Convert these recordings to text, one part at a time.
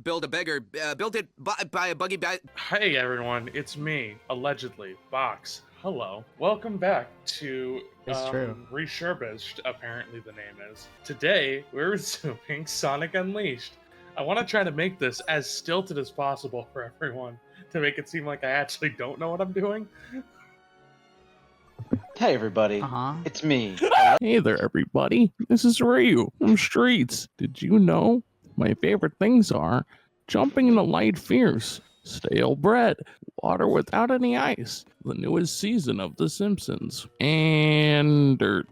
build a bigger, built it by a buggy bag. Hey everyone, it's me, allegedly, Box. Hello. Welcome back to It's true. Refurbished, apparently the name is. Today, we're resuming Sonic Unleashed. I want to try to make this as stilted as possible for everyone, to make it seem like I actually don't know what I'm doing. Hey everybody, Uh-huh. it's me. Hey there, everybody. This is Ryu from Streets. Did you know my favorite things are jumping into light fierce, stale bread, water without any ice, the newest season of The Simpsons, and dirt.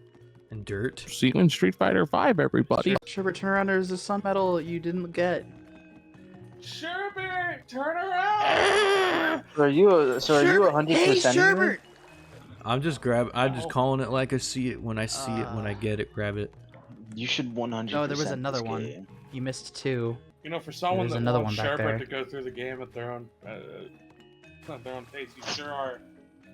And dirt. See you in Street Fighter V, everybody. Sherbert, turn around. There's a sun medal you didn't get. Sherbert, turn around! So are you 100%? Hey, Sherbert! I'm just calling it like I see it when I see it when I get it. Grab it. You should 100%. No, there was this another one. game. You missed two. You know, for someone There's that another wants one back Sherbert there. to go through the game at their own, not their own pace,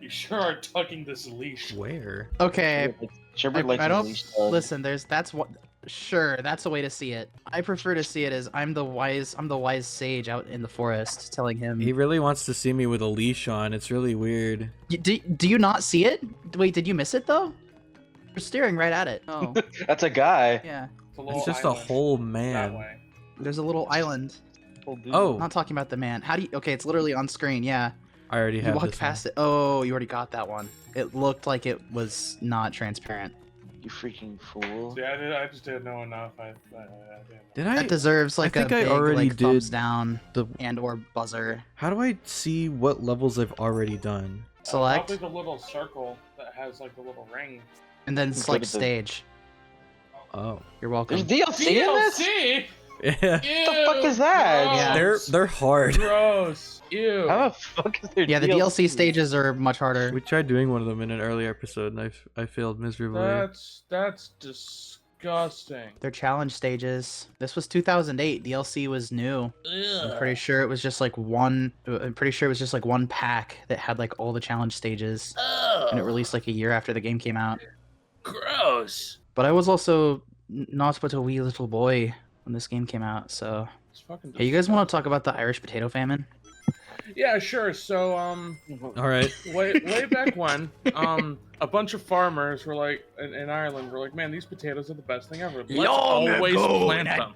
you sure are tugging this leash. Where? Okay, Sherbert likes I don't his leash dog. listen. That's what. Sure, that's a way to see it. I prefer to see it as I'm the wise sage out in the forest, telling him. He really wants to see me with a leash on. It's really weird. Do you not see it? Wait, did you miss it though? You're staring right at it. Oh, That's a guy. yeah. It's a little It's just a island whole that man. way. There's a little island. Oh, I'm not talking about the man. How do you? Okay, it's literally on screen. Yeah. I already You have walked this past it. Oh, you already got that one. It looked like it was not transparent. You freaking fool. See, I just didn't know enough. I didn't. Did I? That deserves like think a I big already like, thumbs did down the. and or buzzer. How do I see what levels I've already done? Select Probably the little circle that has like the little ring. and then Look select at the- stage. Oh. You're welcome. There's DLC in this? DLC? Yeah. Ew, the fuck is that? Yeah. They're hard. Gross. Ew. How the fuck is there Yeah, the DLC stages are much harder. We tried doing one of them in an earlier episode, and I failed miserably. That's disgusting. They're challenge stages. This was 2008. DLC was new. I'm pretty sure it was just like one. I'm pretty sure it was just like one pack that had like all the challenge stages, and it released like a year after the game came out. Gross. But I was also not but a wee little boy when this game came out. So, It's fucking hey, you guys want to talk about the Irish potato famine? Yeah, sure. So, All right. way back when, a bunch of farmers were like, in Ireland, were like, man, these potatoes are the best thing ever. Let's always plant them.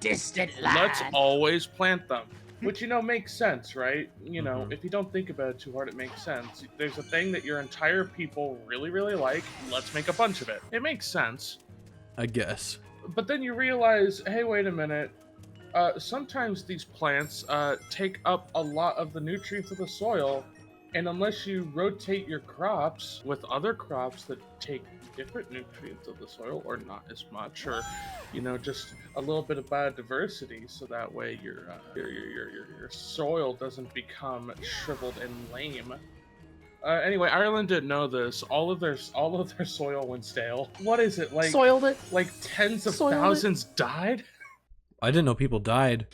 Let's always plant them. Which, you know, makes sense, right? You know, Mhm. if you don't think about it too hard, it makes sense. There's a thing that your entire people really, really like. Let's make a bunch of it. It makes sense. I guess. But then you realize, hey, wait a minute. Sometimes these plants take up a lot of the nutrients of the soil, and unless you rotate your crops with other crops that take different nutrients of the soil, or not as much, or you know, just a little bit of biodiversity, so that way your soil doesn't become shriveled and lame. Anyway, Ireland didn't know this. All of their soil went stale. What is it like? Soiled it. Like tens of Soiled it? thousands died. I didn't know people died.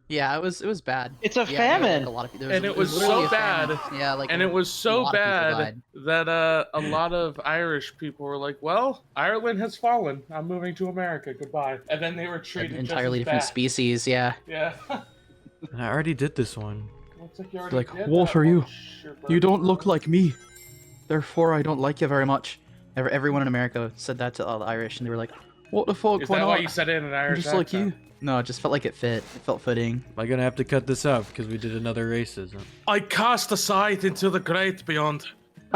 Yeah, it was bad. It's a Yeah, famine. like a lot of, And it was literally so a famine. bad. Yeah, like And it was a so lot of people bad died. that a lot of Irish people were like, "Well, Ireland has fallen. I'm moving to America. Goodbye." And then they were An treated entirely just different as bad. species. Yeah. Yeah. And I already did this one. Looks like you already Like, did what that are you? one, Sherbert. You don't look like me. Therefore, I don't like you very much. Everyone in America said that to all the Irish, and they were like, "What the fuck? Is Why that not? why you said it in an I'm Irish just like accent? you." No, it just felt like it fit. It felt fitting. Am I gonna have to cut this out because we did another racism? I cast aside into the great beyond,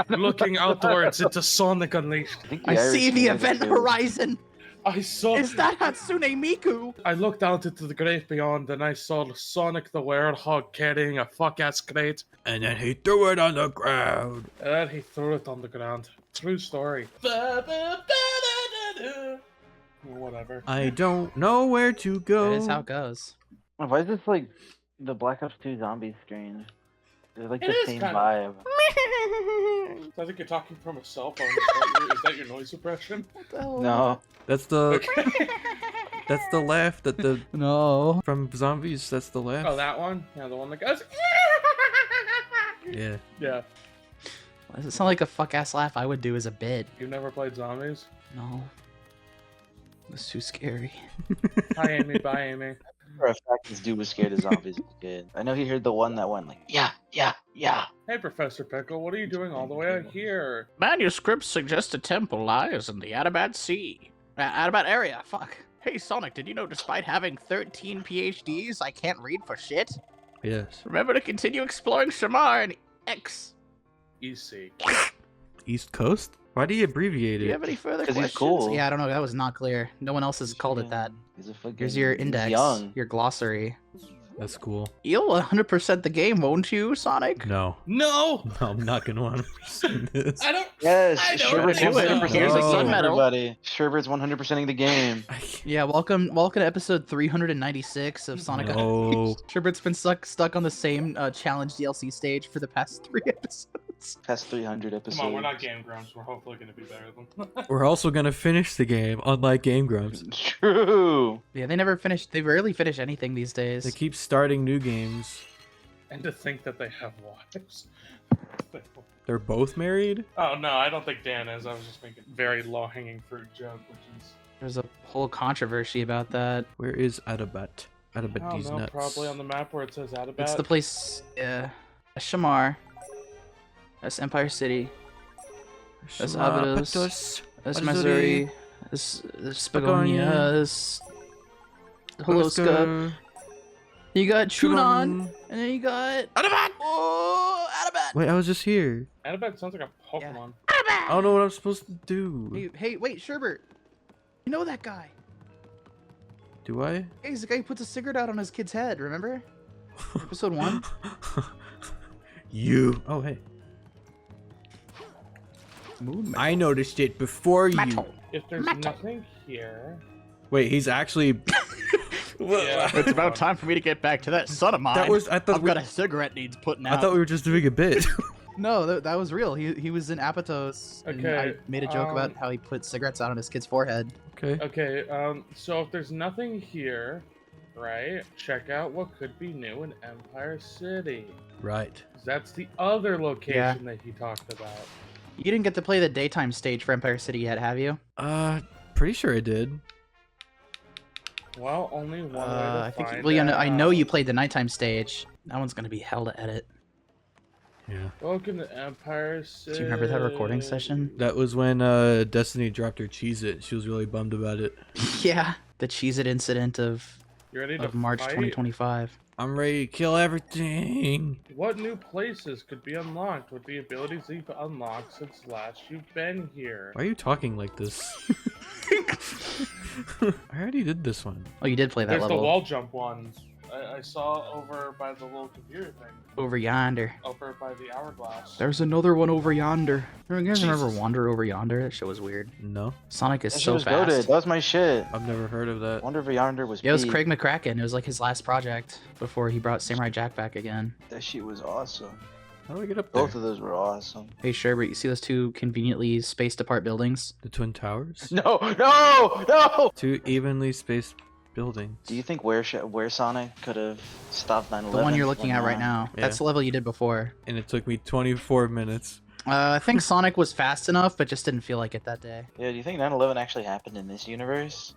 looking outwards into Sonic Unleashed. think the I Irish see the did it event too. horizon. I saw. Is that Hatsune Miku? I looked out into the great beyond and I saw Sonic the Werehog carrying a fuck-ass crate, And then he threw it on the ground. and then he threw it on the ground. True story. Whatever. I don't know where to go. That is how it goes. Why is this like the Black Ops 2 zombie screen? It's like It the is same kinda. vibe. I think you're talking from a cell phone. Is that your noise suppression? What the hell? No. That's the that's the laugh that the No. from zombies. That's the laugh. Oh, that one? Yeah, the one that goes. Yeah. Yeah. Why does it sound like a fuck ass laugh I would do as a bit? You've never played zombies? No. It was too scary. Hi, Amy. Bye, Amy. For a fact, this dude was scared of zombies as a kid. I know he heard the one that went like, yeah, yeah, yeah. Hey, Professor Pickle, what are you doing all the way out here? Manuscripts suggest a temple lies in the Atabat Sea. Atabat area, fuck. Hey Sonic, did you know despite having 13 PhDs, I can't read for shit? Yes. Remember to continue exploring Shamar and X. EC. East Coast? Why do you abbreviate Do it? you have any further 'Cause he's questions? cool. Yeah, I don't know, that was not clear. No one else has called it that. He's a fucking. Here's your he's index, Young. your glossary. That's cool. You'll 100% the game, won't you, Sonic? No. No! No, I'm not gonna want to this. I don't. Yes, I don't Sherbert's think so. 100%. Here's a sun medal. Everybody, Sherbert's 100%ing the game. Yeah, welcome to episode 396 of Sonic. No. Sherbert's been stuck on the same challenge DLC stage for the past 3 episodes. Past 300 episodes. Come on, we're not Game Grumps. We're hopefully going to be better than them. We're also gonna finish the game, unlike Game Grumps. True. Yeah, they rarely finish anything these days. They keep starting new games. And to think that they have wives. They're both married? Oh, no, I don't think Dan is. I was just making a very low-hanging fruit joke, which is... There's a whole controversy about that. Where is Adabat? I Adabat don't these know, nuts. probably on the map where it says Atabat. It's the place, that's Shamar. That's Empire City. That's Abydos. That's Missouri. That's Spagonia. That's Holoska. You got Chunon, and then you got Adabat! Oh, Atabat! Wait, I was just here. Atabat sounds like a Pokemon. I don't know what I'm supposed to do. Hey, wait, Sherbert. You know that guy? Do I? Hey, he's the guy who puts a cigarette out on his kid's head. Remember? Episode 1. You. Oh, hey. Moon I noticed it before you. Metal. If there's nothing here... Wait, he's actually. Yeah. It's about time for me to get back to that son of mine. That was. I thought. I've got a cigarette needs putting out. I thought we were just doing a bit. No, that was real. He was in Apatos. And Okay, I made a joke about how he put cigarettes out on his kid's forehead. Okay. Okay, so if there's nothing here, right, check out what could be new in Empire City. Right. 'Cause that's the other location that he talked about. You didn't get to play the daytime stage for Empire City yet, have you? Pretty sure I did. Well, only one way to I think. find Well, I know out. you played the nighttime stage. That one's gonna be hell to edit. Yeah. Welcome to Empire City. Do you remember that recording session? That was when Destiny dropped her Cheez-It. She was really bummed about it. Yeah, the Cheez-It incident of You ready to March fight? 2025. I'm ready to kill everything. What new places could be unlocked with the abilities you've unlocked since last you've been here? Why are you talking like this? I already did this one. Oh, you did play that There's level the wall jump one. I saw over by the little computer thing, over yonder. over by the hourglass. There's another one over yonder. You guys remember Jesus. Wander Over Yonder? That shit was weird. No, Sonic is That shit so was fast. goated. That was my shit. I've never heard of that. Wonder if Yonder was. Yeah, it was peak. Craig McCracken. It was like his last project before he brought Samurai Jack back again. That shit was awesome. How do I get up there? Both of those were awesome. Hey Sherbert, you see those two conveniently spaced apart buildings? The Twin Towers? No, no, no! Two evenly spaced buildings. Do you think where Sonic could have stopped 9/11? The one you're looking at right now. Yeah. That's the level you did before. And it took me 24 minutes. I think Sonic was fast enough, but just didn't feel like it that day. Yeah, do you think 9/11 actually happened in this universe?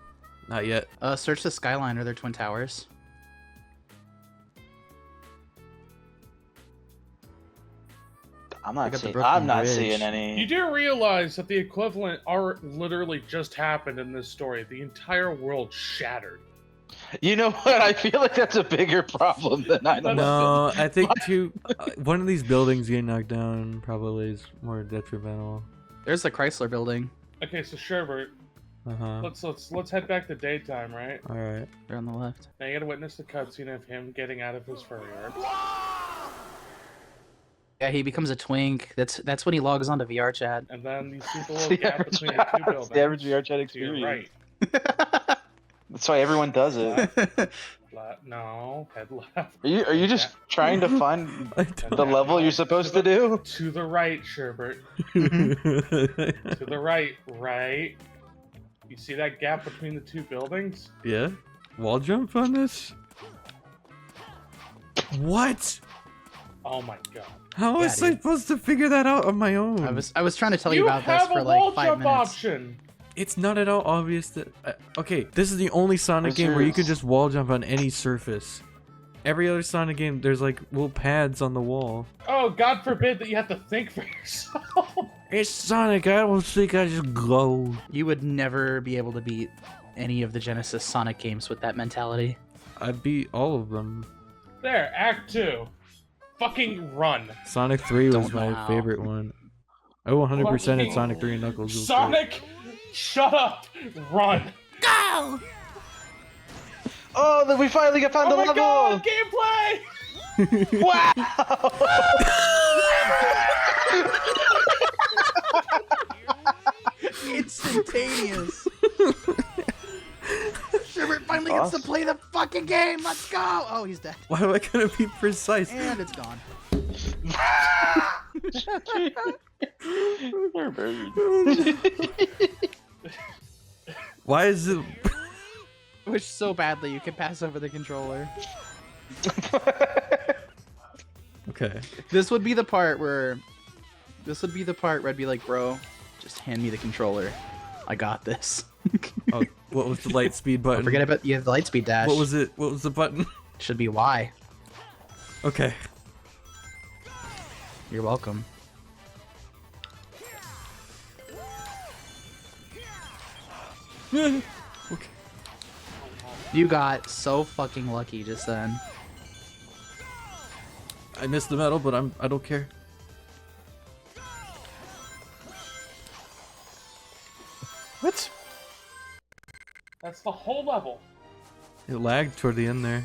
Not yet. Search the skyline or their twin towers. I'm Look not at the seeing. Brooklyn I'm not Bridge. seeing any. You do realize that the equivalent are literally just happened in this story. The entire world shattered. You know what? I feel like that's a bigger problem than 9/11. No, I think one of these buildings getting knocked down probably is more detrimental. There's the Chrysler building. Okay, so Sherbert, Uh-huh. let's head back to daytime, right? Alright. They're on the left. Now you gotta witness the cutscene of him getting out of his furry yard. Yeah, he becomes a twink. That's when he logs onto VR chat. And then you see the It's little the gap average- between the two it's buildings. the average VR chat to your experience. right. That's why everyone does it. No, head left. Are you just trying to find I the level you're supposed to do? To the right, Sherbert. don't. To the right, right. You see that gap between the two buildings? Yeah? Wall jump on this? What? Oh my god. How Yeah, was I dude. supposed to figure that out on my own? I was trying to tell you about this have for a wall like 5 jump minutes. option. It's not at all obvious that. Okay, this is the only Sonic game where you can just wall jump on any surface. Every other Sonic game, there's like little pads on the wall. Oh, God forbid that you have to think for yourself. It's Sonic. I don't think I just go. You would never be able to beat any of the Genesis Sonic games with that mentality. I beat all of them. There, Act 2. Fucking run. Sonic 3 was Don't know my how. favorite one. I 100% Fucking Sonic 3 and Knuckles. It was great. Sonic, shut up. Run. Oh, then we finally found Oh the my level! God, gameplay. Wow! Instantaneous. Sherbert finally gets to play the fucking game. Let's go. Oh, he's dead. Why am I gonna be precise? And it's gone. They're birds. Why is it? Wish so badly you could pass over the controller. Okay. This would be the part where I'd be like, bro, just hand me the controller. I got this. Oh, what was the light speed button? Don't forget about you have the light speed dash. What was it? What was the button? Should be Y. Okay. You're welcome. Okay. You got so fucking lucky just then. I missed the medal, but I don't care. What? That's the whole level. It lagged toward the end there.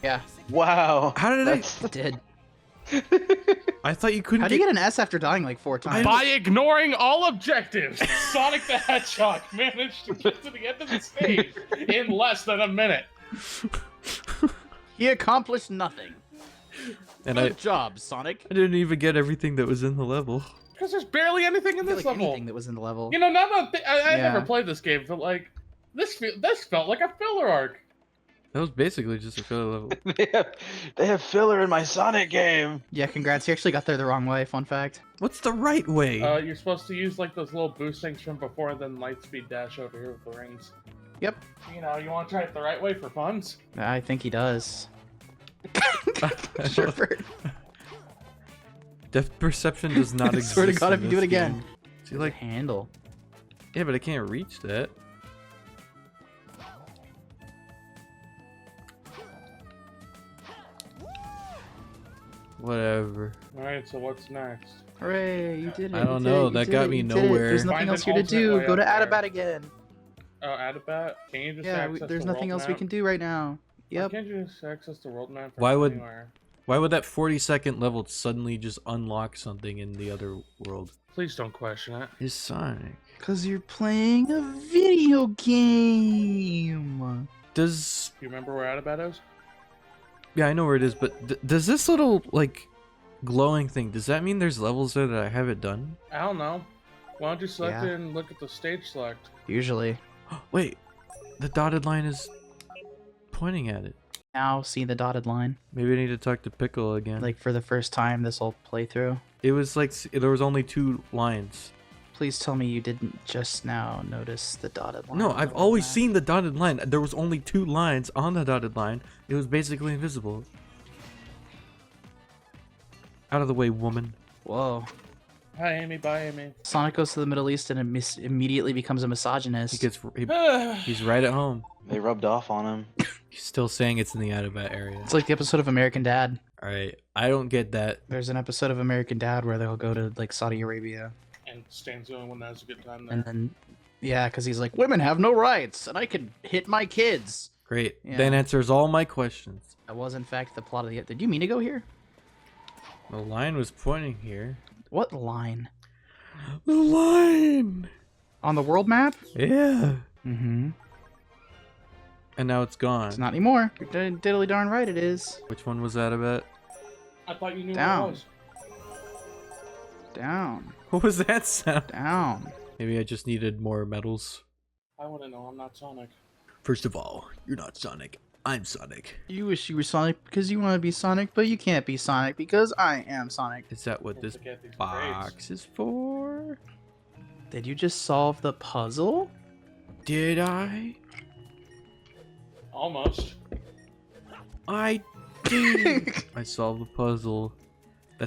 Yeah, Wow. How did That's- it did. I thought you couldn't How do you get an S after dying like 4 times? By ignoring all objectives, Sonic the Hedgehog managed to get to the end of the stage in less than a minute. He accomplished nothing. And Good job, Sonic. I didn't even get everything that was in the level. Because there's barely anything in I feel this like level. anything that was in the level. You know, I Yeah. never played this game, but like, this felt like a filler arc. That was basically just a filler level. they have filler in my Sonic game. Yeah, congrats. You actually got there the wrong way. Fun fact. What's the right way? You're supposed to use like those little boost things from before, and then lightspeed dash over here with the rings. Yep. You know, you want to try it the right way for funs? I think he does. Sure. Sure. Depth perception does not exist. Swear to God, in if you do it this again. game. See, like, Handle. yeah, but I can't reach that. Whatever. Alright, so what's next? Hooray, you did it. I you don't did know, it, you that did got it, me you did it. nowhere. There's nothing Find else an here to alternate do. way Go to up there. Adabat again. Oh, Adabat? Can you just Yeah, access there's the nothing world else we map? can do right now. Why Yep. can't you just access the world map from Why would- anywhere? Why would that 40-second level suddenly just unlock something in the other world? Please don't question it. It's Sonic. Because you're playing a video game. Does... You remember where Adabat is? Yeah, I know where it is, but does this little, like, glowing thing, does that mean there's levels there that I haven't done? I don't know. Why don't you select Yeah. it and look at the stage select? Usually. Wait, the dotted line is pointing at it. Now see the dotted line. Maybe I need to talk to Pickle again. Like for the first time this whole playthrough. It was like, there was only 2 lines. Please tell me you didn't just now notice the dotted line. No, on the I've world always map. seen the dotted line. There was only 2 lines on the dotted line. It was basically invisible. Out of the way, woman. Whoa. Hi, Amy. Bye, Amy. Sonic goes to the Middle East and immediately becomes a misogynist. He's right at home. They rubbed off on him. He's still saying it's in the Adabat area. It's like the episode of American Dad. Alright, I don't get that. There's an episode of American Dad where they'll go to like Saudi Arabia, And Stan's the only one that has a good time there. and then yeah, because he's like, women have no rights, and I can hit my kids. Great. Yeah. That answers all my questions. That was in fact the plot of the. Did you mean to go here? The line was pointing here. What line? The line! On the world map? Yeah. Mm-hmm. And now it's gone. It's not anymore. You're diddly darn right it is. Which one was Adabat? I thought you knew Down. what it was. Down. What was that sound? Down. Maybe I just needed more medals. I want to know. I'm not Sonic. First of all, you're not Sonic. I'm Sonic. You wish you were Sonic because you want to be Sonic, but you can't be Sonic because I am Sonic. Is that what Don't this forget these box is for? Did you just solve the puzzle? Did I? Almost. I did. I solved the puzzle.